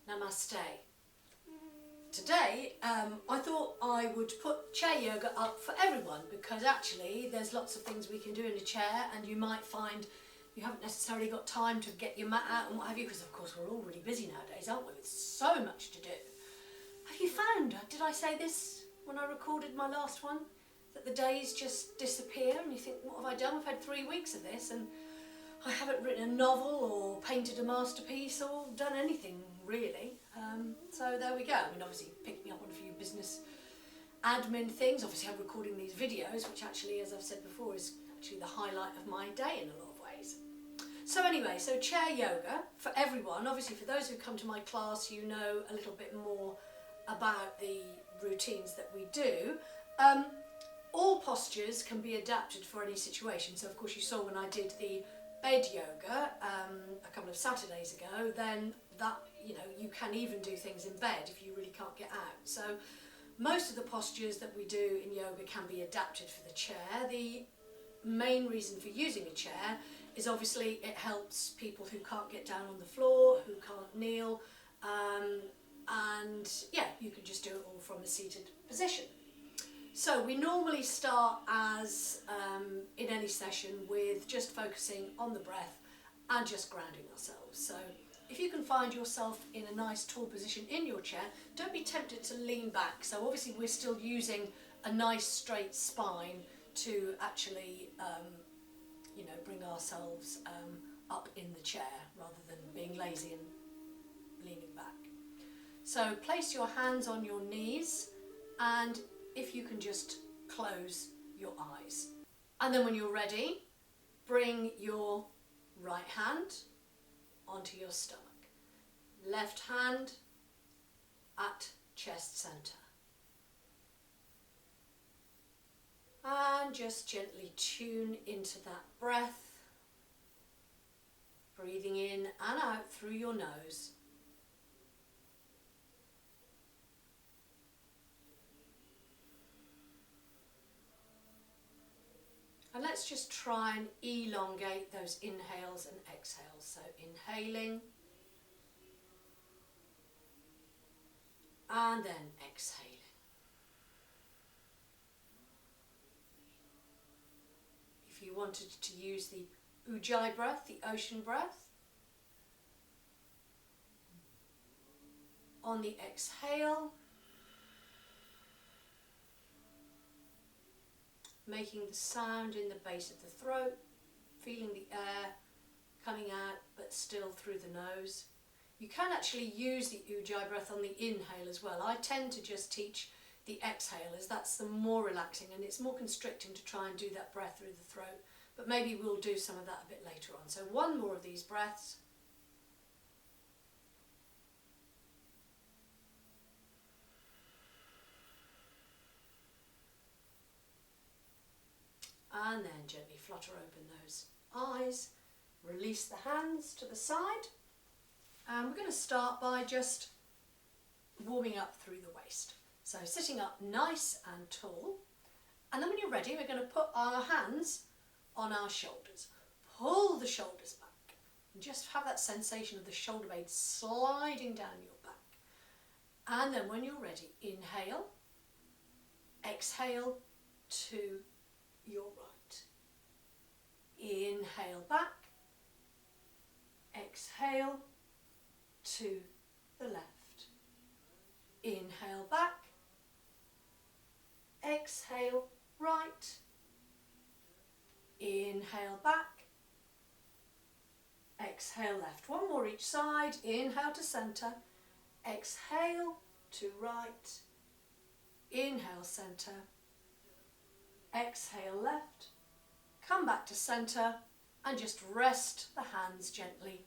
Namaste. Today I thought I would put chair yoga up for everyone, because actually there's lots of things we can do in a chair, and you might find you haven't necessarily got time to get your mat out and what have you, because of course we're all really busy nowadays, aren't we, with so much to do. Have you found, did I say this when I recorded my last one, that the days just disappear and you think, what have I done? I've had 3 weeks of this and I haven't written a novel or painted a masterpiece or done anything really. So there we go. I mean, obviously picked me up on a few business admin things. Obviously I'm recording these videos, which actually, as I've said before, is actually the highlight of my day in a lot of ways. So anyway, so chair yoga for everyone. Obviously for those who come to my class, you know a little bit more about the routines that we do. All postures can be adapted for any situation. So of course you saw when I did the bed yoga a couple of Saturdays ago, then that, you know, you can even do things in bed if you really can't get out. So most of the postures that we do in yoga can be adapted for the chair. The main reason for using a chair is obviously it helps people who can't get down on the floor, who can't kneel, and yeah, you can just do it all from a seated position. So we normally start, as in any session, with just focusing on the breath and just grounding ourselves. So if you can find yourself in a nice tall position in your chair, don't be tempted to lean back. So obviously we're still using a nice straight spine to actually you know, bring ourselves up in the chair rather than being lazy and leaning back. So place your hands on your knees, and if you can just close your eyes. And then when you're ready, bring your right hand onto your stomach. Left hand at chest center. And just gently tune into that breath, breathing in and out through your nose. And let's just try and elongate those inhales and exhales. So inhaling and then exhaling. If you wanted to use the Ujjayi breath, the ocean breath, on the exhale, making the sound in the base of the throat, feeling the air coming out but still through the nose. You can actually use the Ujjayi breath on the inhale as well. I tend to just teach the exhale, as that's the more relaxing, and it's more constricting to try and do that breath through the throat, but maybe we'll do some of that a bit later on. So one more of these breaths. And then gently flutter open those eyes, release the hands to the side, and we're going to start by just warming up through the waist. So sitting up nice and tall, and then when you're ready we're going to put our hands on our shoulders. Pull the shoulders back and just have that sensation of the shoulder blade sliding down your back. And then when you're ready, inhale, exhale to your right. Inhale back, exhale to the left. Inhale back, exhale right. Inhale back, exhale left. One more each side. Inhale to center, exhale to right. Inhale center, exhale left, come back to center, and just rest the hands gently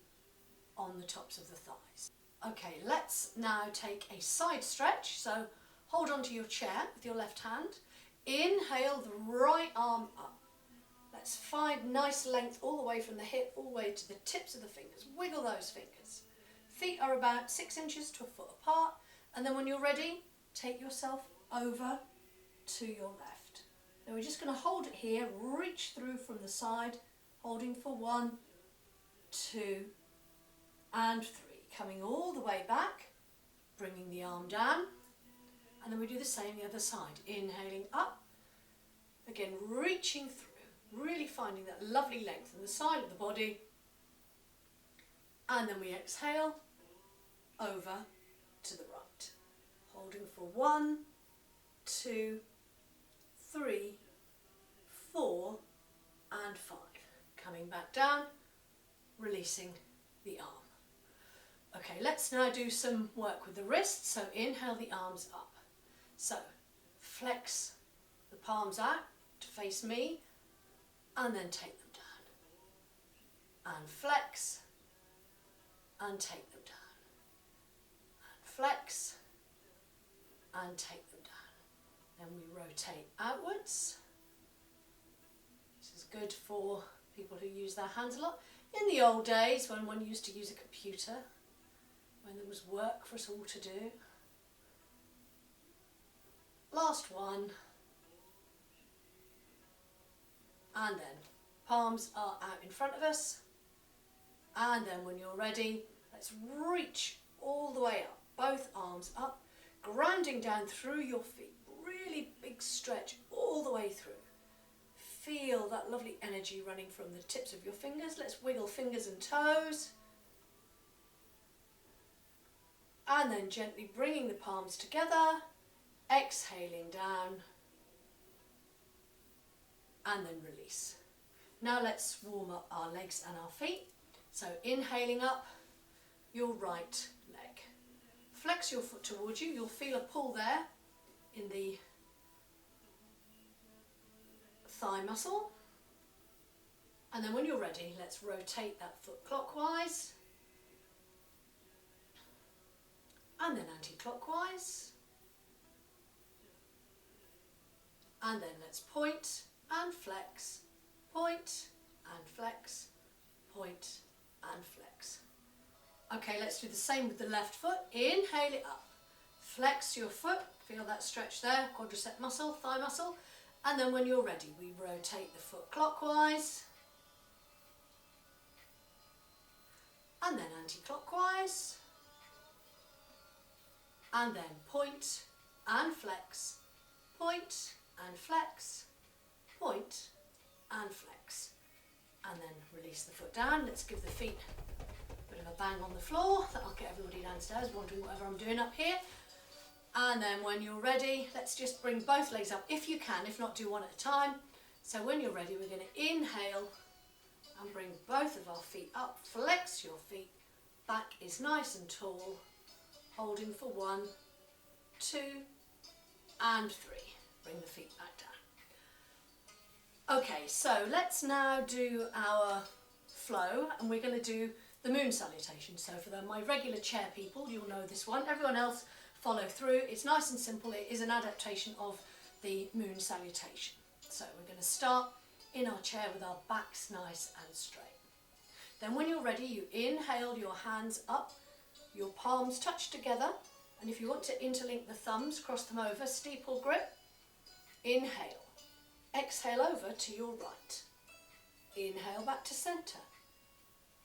on the tops of the thighs. Okay, let's now take a side stretch. So hold onto your chair with your left hand. Inhale the right arm up. Let's find nice length all the way from the hip all the way to the tips of the fingers. Wiggle those fingers. Feet are about 6 inches to a foot apart, and then when you're ready, take yourself over to your left. Now we're just going to hold it here, reach through from the side, holding for 1, 2 and 3. coming all the way back, bringing the arm down, and then we do the same the other side. Inhaling up, again reaching through, really finding that lovely length in the side of the body, and then we exhale over to the right, holding for 1, 2, 3, 4 and 5. Coming back down, releasing the arm. Okay, let's now do some work with the wrists. So inhale the arms up. So flex the palms out to face me and then take them down. And flex and take them down. And flex and take them down. Then we rotate outwards. This is good for people who use their hands a lot. In the old days, when one used to use a computer, when there was work for us all to do. Last one. And then palms are out in front of us. And then when you're ready, let's reach all the way up. Both arms up, grounding down through your feet. Really big stretch all the way through. Feel that lovely energy running from the tips of your fingers. Let's wiggle fingers and toes. And then gently bringing the palms together, exhaling down, and then release. Now let's warm up our legs and our feet. So inhaling up your right leg. Flex your foot towards you. You'll feel a pull there in the thigh muscle. And then when you're ready, let's rotate that foot clockwise and then anti-clockwise. And then let's point and flex, point and flex, point and flex. Okay, let's do the same with the left foot. Inhale it up. Flex your foot. Feel that stretch there, quadricep muscle, thigh muscle. And then when you're ready, we rotate the foot clockwise. And then anti-clockwise. And then point and flex, point and flex, point and flex. And then release the foot down. Let's give the feet a bit of a bang on the floor. That'll get everybody downstairs wondering whatever I'm doing up here. And then when you're ready, let's just bring both legs up if you can, if not do one at a time. So when you're ready, we're going to inhale and bring both of our feet up. Flex your feet. Back is nice and tall. Holding for 1, 2 and 3. Bring the feet back down. Okay, so let's now do our flow, and we're going to do the moon salutation. So for my regular chair people, you'll know this one. Everyone else, follow through. It's nice and simple. It is an adaptation of the moon salutation. So we're going to start in our chair with our backs nice and straight. Then when you're ready, you inhale your hands up, your palms touch together, and if you want to interlink the thumbs, cross them over, steeple grip. Inhale. Exhale over to your right. Inhale back to centre.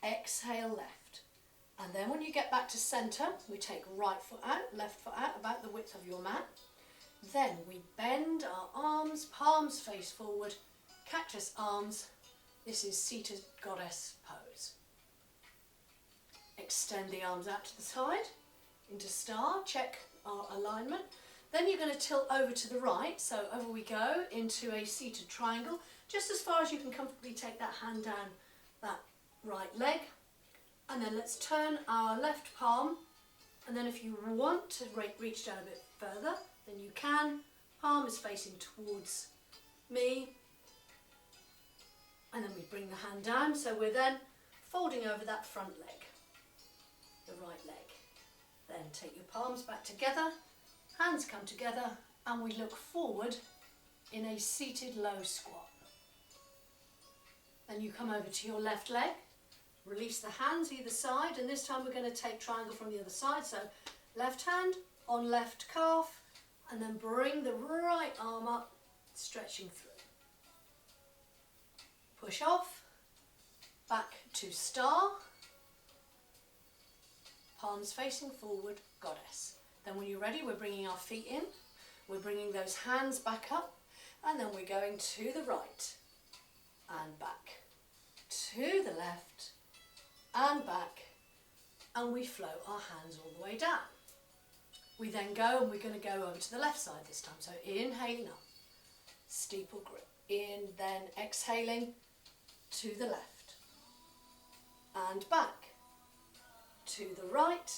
Exhale left. And then when you get back to centre, we take right foot out, left foot out, about the width of your mat. Then we bend our arms, palms face forward, cactus arms. This is seated goddess pose. Extend the arms out to the side, into star, check our alignment. Then you're going to tilt over to the right, so over we go into a seated triangle, just as far as you can comfortably take that hand down that right leg. And then let's turn our left palm, and then if you want to reach down a bit further, then you can. Palm is facing towards me, and then we bring the hand down, so we're then folding over that front leg, the right leg. Then take your palms back together, hands come together, and we look forward in a seated low squat. Then you come over to your left leg, release the hands either side, and this time we're going to take triangle from the other side. So left hand on left calf, and then bring the right arm up, stretching through. Push off, back to star, palms facing forward, goddess. Then when you're ready, we're bringing our feet in, we're bringing those hands back up, and then we're going to the right and back, to the left and back, and we float our hands all the way down. We then go, and we're going to go over to the left side this time. So inhaling up, steeple grip, in, then exhaling to the left and back, to the right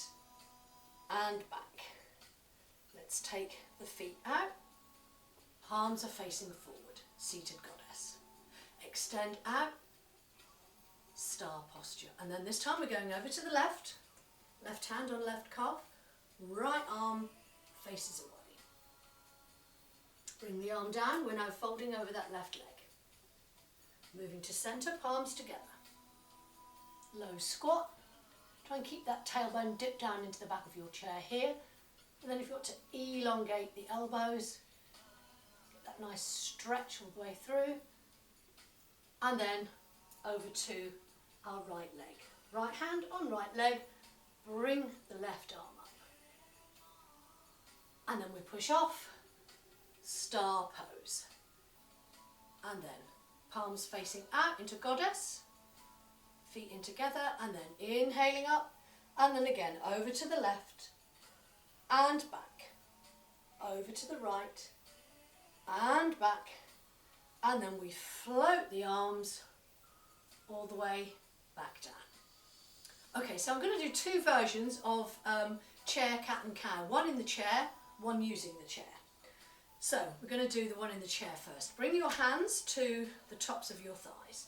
and back. Let's take the feet out, palms are facing forward, seated goddess. Extend out, star posture. And then this time we're going over to the left, left hand on left calf, right arm faces away. Bring the arm down, we're now folding over that left leg. Moving to centre, palms together. Low squat. Try and keep that tailbone dipped down into the back of your chair here. And then if you want to elongate the elbows, get that nice stretch all the way through. And then over to our right leg. Right hand on right leg, bring the left arm up. And then we push off, star pose. And then palms facing out into goddess, feet in together, and then inhaling up, and then again over to the left and back, over to the right and back, and then we float the arms all the way back down. Okay, so I'm going to do two versions of chair, cat and cow, one in the chair, one using the chair. So we're going to do the one in the chair first. Bring your hands to the tops of your thighs,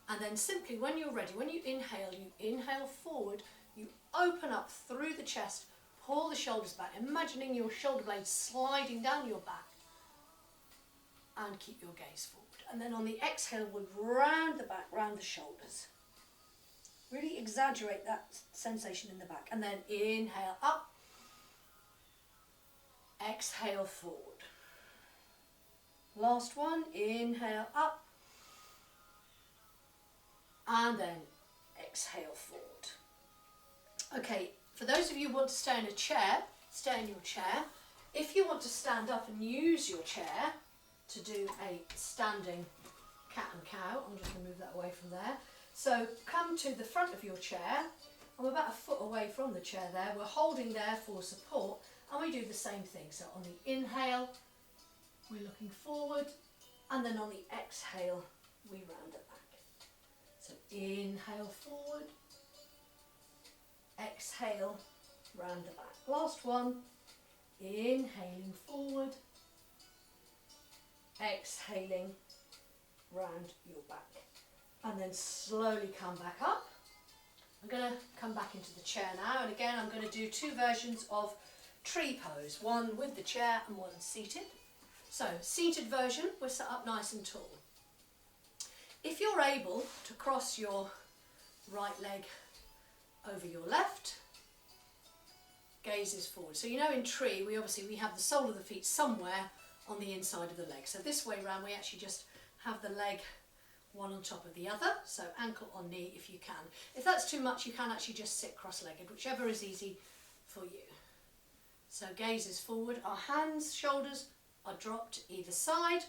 and then simply when you're ready, when you inhale forward, you open up through the chest, pull the shoulders back, imagining your shoulder blades sliding down your back, and keep your gaze forward. And then on the exhale, we'll round the back, round the shoulders. Really exaggerate that sensation in the back, and then inhale up, exhale forward. Last one, inhale up, and then exhale forward. Okay, for those of you who want to stay in a chair, stay in your chair. If you want to stand up and use your chair to do a standing cat and cow, I'm just going to move that away from there. So come to the front of your chair. I'm about a foot away from the chair there. We're holding there for support, and we do the same thing. So on the inhale, we're looking forward, and then on the exhale, we round it back. So inhale forward, exhale, round the back. Last one, inhaling forward, exhaling, round your back. And then slowly come back up. I'm going to come back into the chair now, and again I'm going to do two versions of tree pose, one with the chair and one seated. So, seated version, we're set up nice and tall. If you're able to cross your right leg over your left, gaze is forward. So you know in tree, we have the sole of the feet somewhere on the inside of the leg. So this way round, we actually just have the leg one on top of the other. So ankle on knee if you can. If that's too much, you can actually just sit cross-legged, whichever is easy for you. So gaze is forward, our hands, shoulders are dropped either side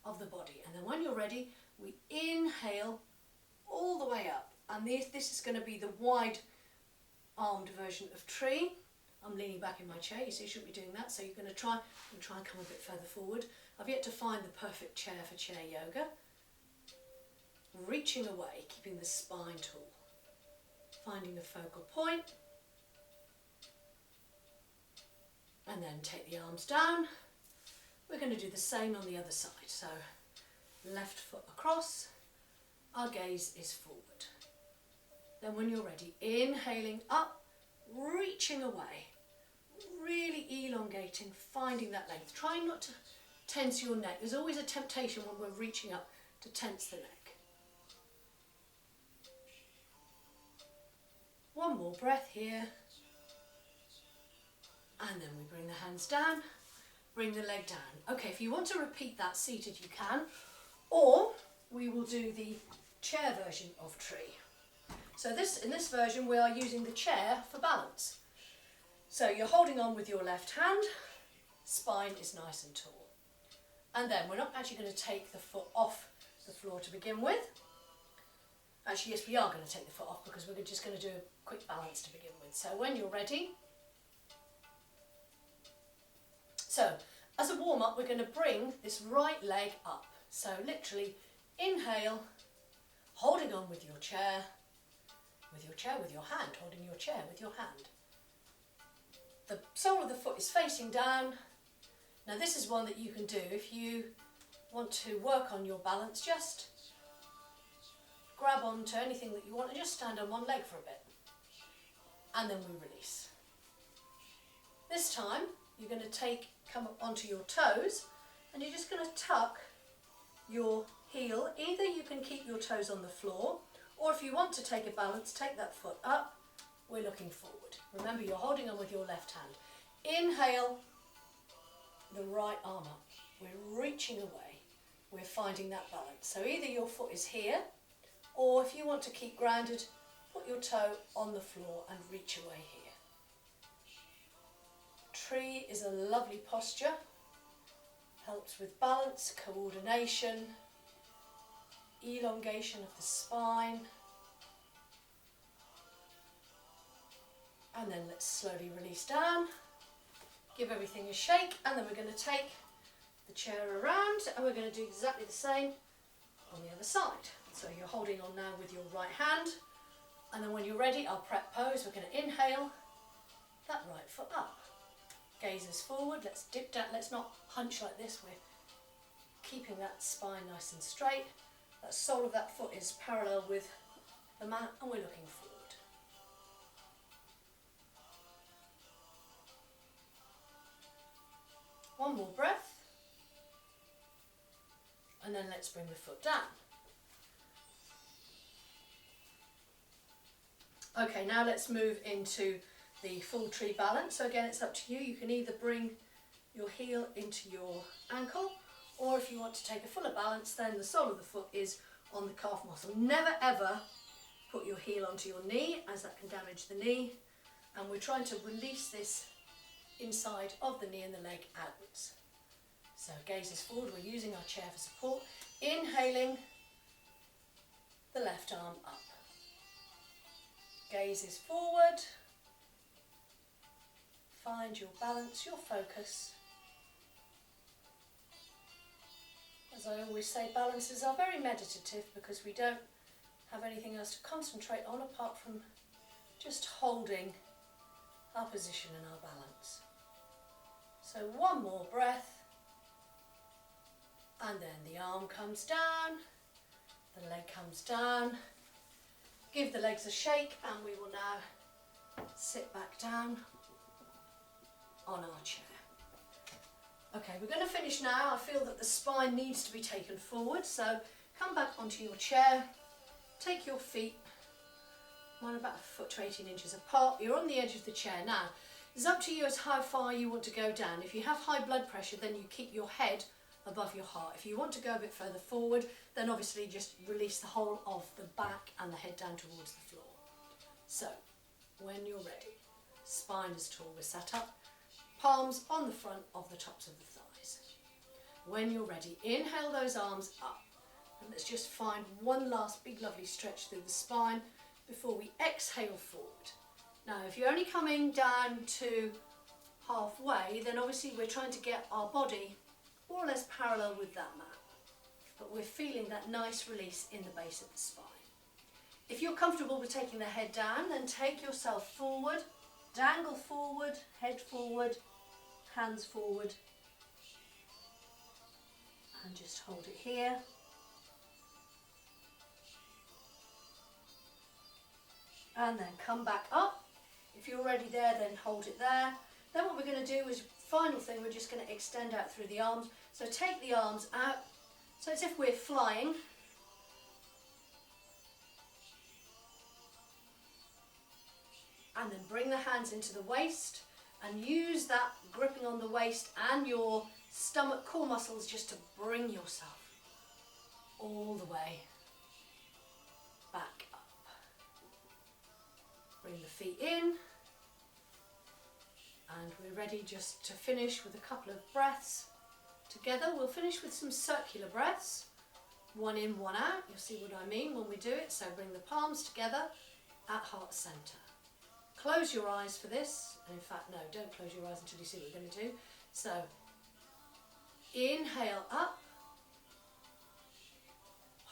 of the body, and then when you're ready, we inhale all the way up, and this is going to be the wide armed version of tree. I'm leaning back in my chair, you see I shouldn't be doing that, so you're going to try and come a bit further forward. I've yet to find the perfect chair for chair yoga. Reaching away, keeping the spine tall, finding the focal point, and then take the arms down. We're going to do the same on the other side. So left foot across, our gaze is forward. Then when you're ready, inhaling up, reaching away, really elongating, finding that length. Trying not to tense your neck. There's always a temptation when we're reaching up to tense the neck. One more breath here. And then we bring the hands down. Bring the leg down. Okay, if you want to repeat that seated, you can, or we will do the chair version of tree. So in this version, we are using the chair for balance. So you're holding on with your left hand, spine is nice and tall. And then we're not actually going to take the foot off the floor to begin with. Actually, yes, we are going to take the foot off because we're just going to do a quick balance to begin with. So when you're ready, so as a warm-up, we're going to bring this right leg up. So literally inhale, holding on with your chair, with your hand, holding your chair with your hand. The sole of the foot is facing down. Now this is one that you can do if you want to work on your balance. Just grab onto anything that you want and just stand on one leg for a bit. And then we release. This time you're going to come up onto your toes and you're just going to tuck your heel. Either you can keep your toes on the floor, or if you want to take a balance, take that foot up. We're looking forward. Remember, you're holding on with your left hand. Inhale, the right arm up. We're reaching away. We're finding that balance. So either your foot is here, or if you want to keep grounded, put your toe on the floor and reach away here. Tree is a lovely posture. Helps with balance, coordination, elongation of the spine. And then let's slowly release down, give everything a shake, and then we're going to take the chair around and we're going to do exactly the same on the other side. So you're holding on now with your right hand, and then when you're ready, our prep pose, we're going to inhale that right foot up. Gazes forward, let's dip down, let's not hunch like this, we're keeping that spine nice and straight. That sole of that foot is parallel with the mat and we're looking forward. One more breath, and then let's bring the foot down. Okay, now let's move into the full tree balance. So again, it's up to you. You can either bring your heel into your ankle, or if you want to take a fuller balance, then the sole of the foot is on the calf muscle. Never ever put your heel onto your knee, as that can damage the knee. And we're trying to release this inside of the knee and the leg outwards. So gazes forward, we're using our chair for support. Inhaling the left arm up. Gazes forward. Find your balance, your focus. As I always say, balances are very meditative because we don't have anything else to concentrate on apart from just holding our position and our balance. So one more breath, and then the arm comes down, the leg comes down. Give the legs a shake and we will now sit back down on our chair. Okay, we're going to finish now. I feel that the spine needs to be taken forward, so come back onto your chair, take your feet, mine about a foot to 18 inches apart. You're on the edge of the chair now. It's up to you as how far you want to go down. If you have high blood pressure, then you keep your head above your heart. If you want to go a bit further forward, then obviously just release the whole of the back and the head down towards the floor. So, when you're ready, spine is tall, we're sat up, palms on the front of the tops of the thighs. When you're ready, inhale those arms up, and let's just find one last big lovely stretch through the spine before we exhale forward. Now, if you're only coming down to halfway, then obviously we're trying to get our body more or less parallel with that mat, but we're feeling that nice release in the base of the spine. If you're comfortable with taking the head down, then take yourself forward, dangle forward, head forward, hands forward, and just hold it here. And then come back up. If you're already there, then hold it there. Then what we're going to do is, final thing, we're just going to extend out through the arms. So take the arms out, so it's as if we're flying. And then bring the hands into the waist and use that gripping on the waist and your stomach core muscles just to bring yourself all the way back up. Bring the feet in And we're ready just to finish with a couple of breaths together. We'll finish with some circular breaths. One in, one out. You'll see what I mean when we do it. So bring the palms together at heart centre. Close your eyes for this. And in fact, no, don't close your eyes until you see what we're going to do. So inhale up.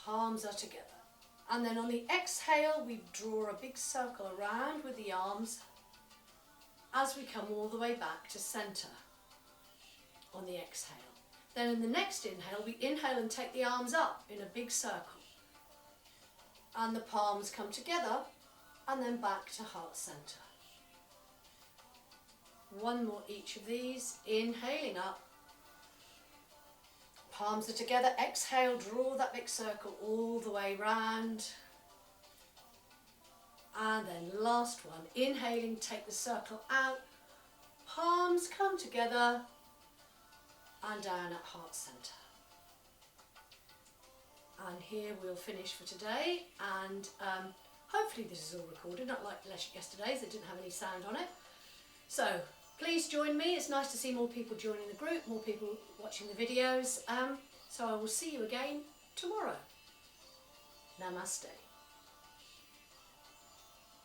Palms are together. And then on the exhale, we draw a big circle around with the arms as we come all the way back to centre on the exhale. Then in the next inhale, we inhale and take the arms up in a big circle. And the palms come together and then back to heart centre. One more each of these. Inhaling up. Palms are together. Exhale, draw that big circle all the way round. And then last one. Inhaling, take the circle out. Palms come together and down at heart centre. And here we'll finish for today, and hopefully this is all recorded, not like yesterday's that didn't have any sound on it. So please join me. It's nice to see more people joining the group, more people watching the videos. So I will see you again tomorrow. Namaste.